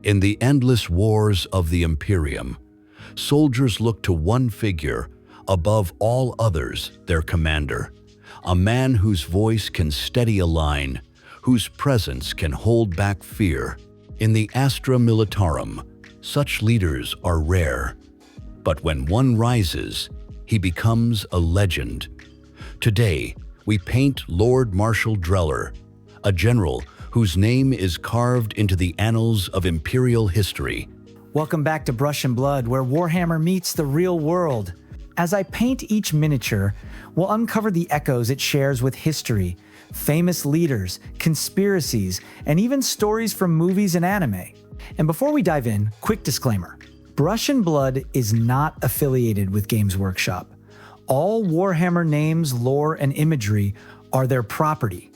In the endless wars of the Imperium, soldiers look to one figure, above all others, their commander, a man whose voice can steady a line, whose presence can hold back fear. In the Astra Militarum, such leaders are rare. But when one rises, he becomes a legend. Today, we paint Lord Marshal Drelr, a general whose name is carved into the annals of Imperial history. Welcome back to Brush and Blood, where Warhammer meets the real world. As I paint each miniature, we'll uncover the echoes it shares with history, famous leaders, conspiracies, and even stories from movies and anime. And before we dive in, quick disclaimer. Brush and Blood is not affiliated with Games Workshop. All Warhammer names, lore, and imagery are their property.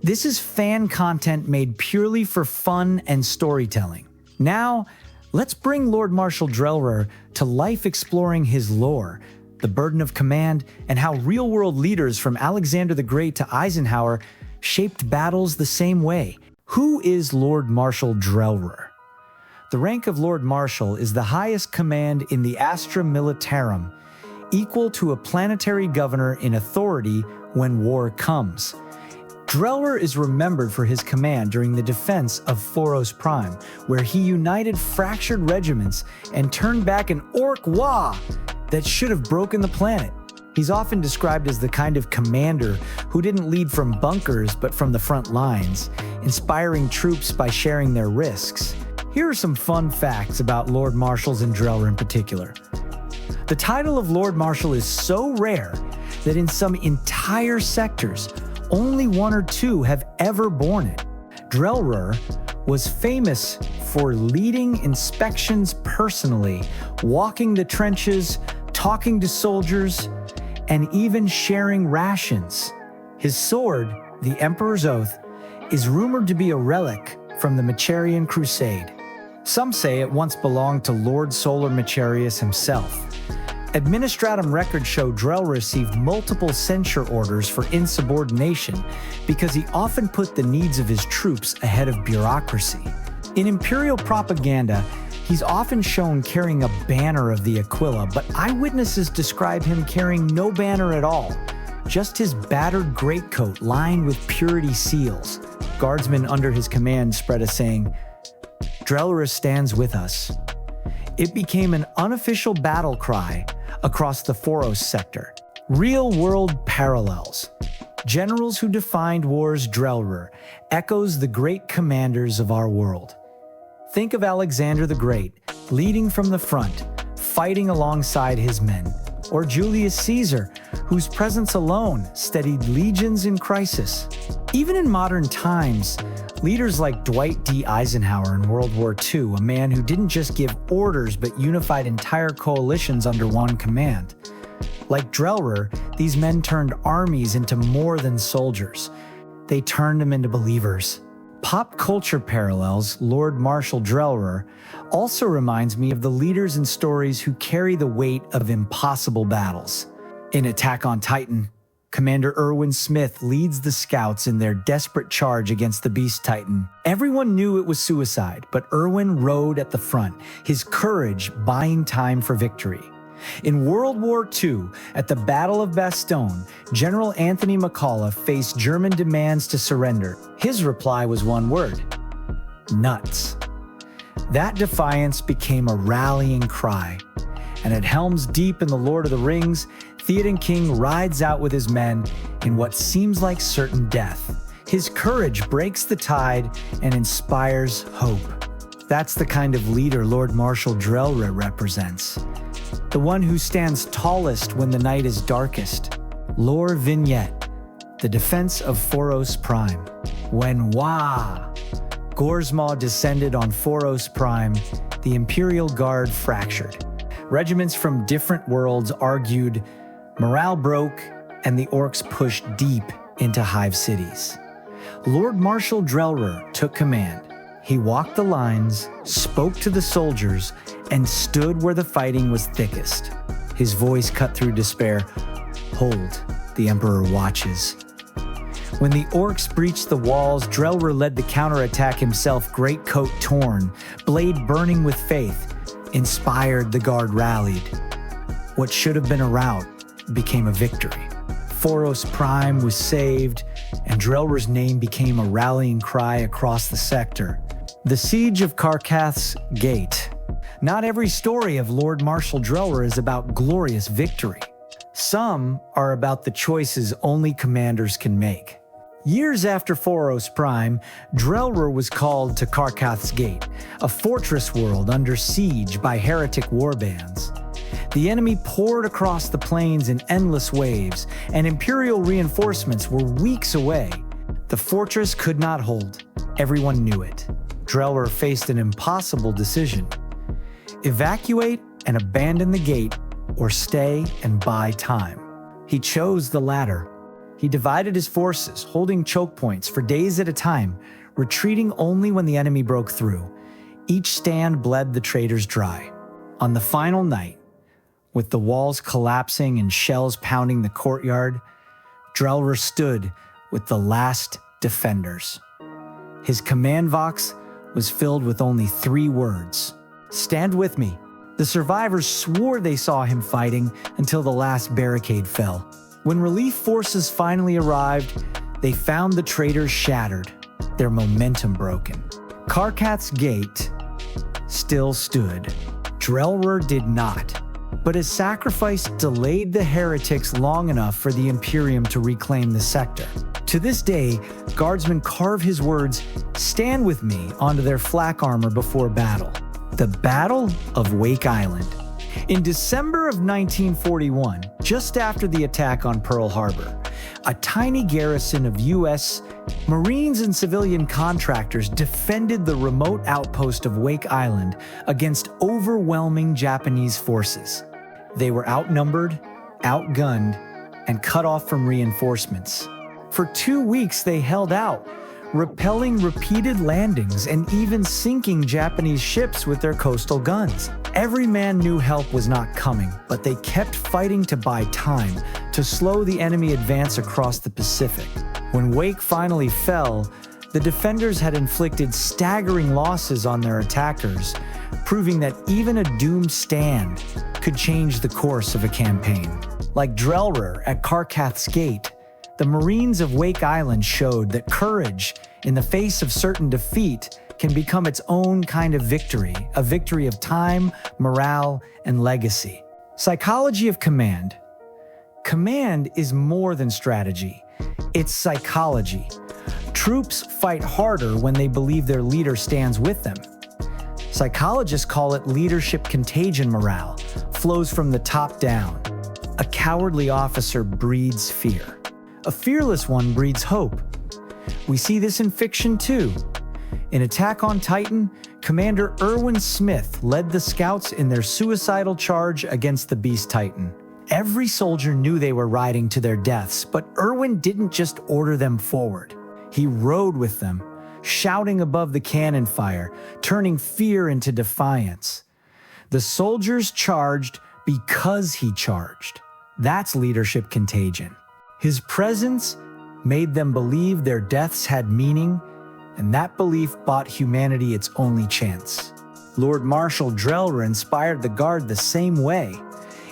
This is fan content made purely for fun and storytelling. Now, let's bring Lord Marshal Drelr to life, exploring his lore, the burden of command, and how real-world leaders from Alexander the Great to Eisenhower shaped battles the same way. Who is Lord Marshal Drelr? The rank of Lord Marshal is the highest command in the Astra Militarum, equal to a planetary governor in authority when war comes. Drelr is remembered for his command during the defense of Foros Prime, where he united fractured regiments and turned back an orc Waaagh that should have broken the planet. He's often described as the kind of commander who didn't lead from bunkers but from the front lines, inspiring troops by sharing their risks. Here are some fun facts about Lord Marshals and Drelr in particular. The title of Lord Marshal is so rare that in some entire sectors, only one or two have ever borne it. Drelr was famous for leading inspections personally, walking the trenches, talking to soldiers, and even sharing rations. His sword, the Emperor's Oath, is rumored to be a relic from the Macharian Crusade. Some say it once belonged to Lord Solar Macharius himself. Administratum records show Drelr received multiple censure orders for insubordination because he often put the needs of his troops ahead of bureaucracy. In Imperial propaganda, he's often shown carrying a banner of the Aquila, but eyewitnesses describe him carrying no banner at all, just his battered greatcoat lined with purity seals. Guardsmen under his command spread a saying, "Drelr stands with us." It became an unofficial battle cry across the Foros sector. Real-world parallels. Generals who defined war's Drelr echoes the great commanders of our world. Think of Alexander the Great, leading from the front, fighting alongside his men. Or Julius Caesar, whose presence alone steadied legions in crisis. Even in modern times, leaders like Dwight D. Eisenhower in World War II, a man who didn't just give orders but unified entire coalitions under one command. Like Drelr, these men turned armies into more than soldiers. They turned them into believers. Pop culture parallels, Lord Marshal Drelr, also reminds me of the leaders and stories who carry the weight of impossible battles. In Attack on Titan, Commander Erwin Smith leads the scouts in their desperate charge against the Beast Titan. Everyone knew it was suicide, but Erwin rode at the front, his courage buying time for victory. In World War II, at the Battle of Bastogne, General Anthony McCulloch faced German demands to surrender. His reply was one word: nuts. That defiance became a rallying cry. And at Helm's Deep in the Lord of the Rings, Theoden King rides out with his men in what seems like certain death. His courage breaks the tide and inspires hope. That's the kind of leader Lord Marshal Drelr represents. The one who stands tallest when the night is darkest. Lore Vignette, the defense of Foros Prime. When Gorsmaw descended on Foros Prime, the Imperial Guard fractured. Regiments from different worlds argued, morale broke, and the orcs pushed deep into Hive cities. Lord Marshal Drelr took command. He walked the lines, spoke to the soldiers, and stood where the fighting was thickest. His voice cut through despair. "Hold, the Emperor watches." When the orcs breached the walls, Drelr led the counterattack himself, greatcoat torn, blade burning with faith. Inspired, the guard rallied. What should have been a rout became a victory. Foros Prime was saved, and Drelr's name became a rallying cry across the sector. The Siege of Karkath's Gate. Not every story of Lord Marshal Drelr is about glorious victory. Some are about the choices only commanders can make. Years after Foros Prime, Drelr was called to Karkath's Gate, a fortress world under siege by heretic warbands. The enemy poured across the plains in endless waves, and Imperial reinforcements were weeks away. The fortress could not hold. Everyone knew it. Drelr faced an impossible decision. Evacuate and abandon the gate, or stay and buy time. He chose the latter. He divided his forces, holding choke points for days at a time, retreating only when the enemy broke through. Each stand bled the traitors dry. On the final night, with the walls collapsing and shells pounding the courtyard, Drelr stood with the last defenders. His command vox was filled with only 3 words: "Stand with me." The survivors swore they saw him fighting until the last barricade fell. When relief forces finally arrived, they found the traitors shattered, their momentum broken. Karkath's Gate still stood. Drelr did not, but his sacrifice delayed the heretics long enough for the Imperium to reclaim the sector. To this day, guardsmen carve his words, "Stand with me," onto their flak armor before battle. The Battle of Wake Island. In December of 1941, just after the attack on Pearl Harbor, a tiny garrison of U.S. Marines and civilian contractors defended the remote outpost of Wake Island against overwhelming Japanese forces. They were outnumbered, outgunned, and cut off from reinforcements. For 2 weeks they held out, repelling repeated landings and even sinking Japanese ships with their coastal guns. Every man knew help was not coming, but they kept fighting to buy time, to slow the enemy advance across the Pacific. When Wake finally fell, the defenders had inflicted staggering losses on their attackers, proving that even a doomed stand could change the course of a campaign. Like Drelr at Karkath's Gate, the Marines of Wake Island showed that courage, in the face of certain defeat, can become its own kind of victory, a victory of time, morale, and legacy. Psychology of command. Command is more than strategy. It's psychology. Troops fight harder when they believe their leader stands with them. Psychologists call it leadership contagion. Morale flows from the top down. A cowardly officer breeds fear. A fearless one breeds hope. We see this in fiction too. In Attack on Titan, Commander Erwin Smith led the scouts in their suicidal charge against the Beast Titan. Every soldier knew they were riding to their deaths, but Erwin didn't just order them forward. He rode with them, shouting above the cannon fire, turning fear into defiance. The soldiers charged because he charged. That's leadership contagion. His presence made them believe their deaths had meaning, and that belief bought humanity its only chance. Lord Marshal Drelr inspired the Guard the same way.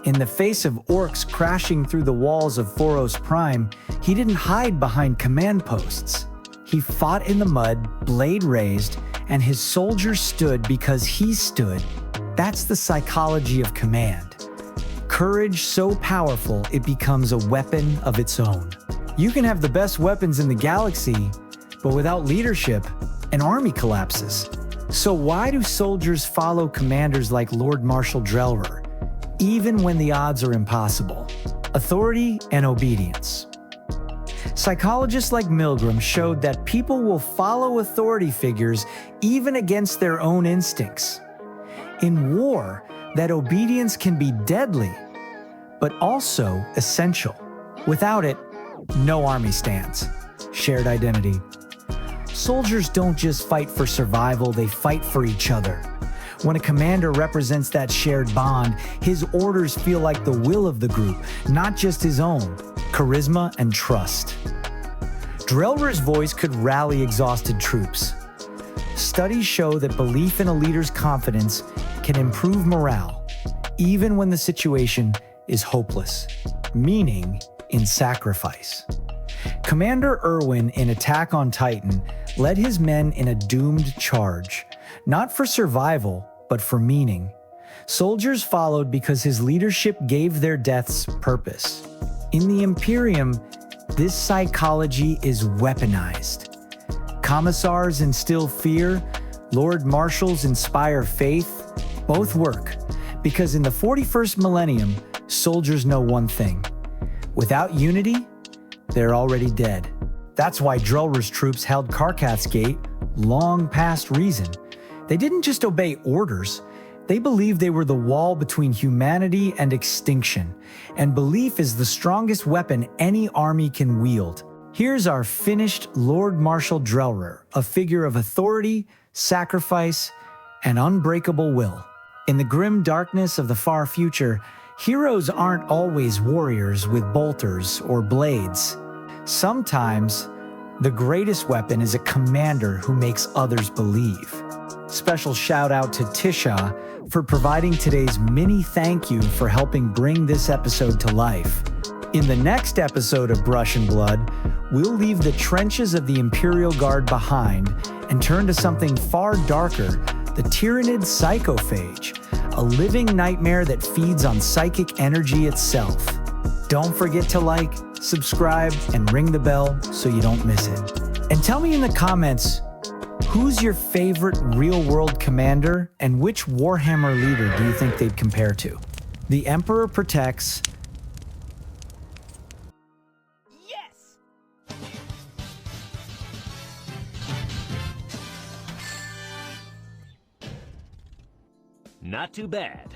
In the face of orcs crashing through the walls of Foros Prime, he didn't hide behind command posts. He fought in the mud, blade raised, and his soldiers stood because he stood. That's the psychology of command. Courage so powerful it becomes a weapon of its own. You can have the best weapons in the galaxy, but without leadership, an army collapses. So why do soldiers follow commanders like Lord Marshal Drelr, even when the odds are impossible? Authority and obedience. Psychologists like Milgram showed that people will follow authority figures even against their own instincts. In war, that obedience can be deadly, but also essential. Without it, no army stands. Shared identity. Soldiers don't just fight for survival, they fight for each other. When a commander represents that shared bond, his orders feel like the will of the group, not just his own. Charisma and trust. Drelr's voice could rally exhausted troops. Studies show that belief in a leader's confidence can improve morale, even when the situation is hopeless, meaning in sacrifice. Commander Erwin in Attack on Titan led his men in a doomed charge, not for survival, but for meaning. Soldiers followed because his leadership gave their deaths purpose. In the Imperium, this psychology is weaponized. Commissars instill fear, Lord Marshals inspire faith. Both work, because in the 41st millennium, soldiers know one thing. Without unity, they're already dead. That's why Drelr's troops held Karkath's gate long past reason. They didn't just obey orders, they believed they were the wall between humanity and extinction, and belief is the strongest weapon any army can wield. Here's our finished Lord Marshal Drelr, a figure of authority, sacrifice, and unbreakable will. In the grim darkness of the far future, heroes aren't always warriors with bolters or blades. Sometimes, the greatest weapon is a commander who makes others believe. Special shout out to Tisha for providing today's mini thank you for helping bring this episode to life. In the next episode of Brush and Blood, we'll leave the trenches of the Imperial Guard behind and turn to something far darker, the Tyranid Psychophage, a living nightmare that feeds on psychic energy itself. Don't forget to like, subscribe, and ring the bell so you don't miss it. And tell me in the comments, who's your favorite real-world commander and which Warhammer leader do you think they'd compare to? The Emperor protects. Yes! Not too bad.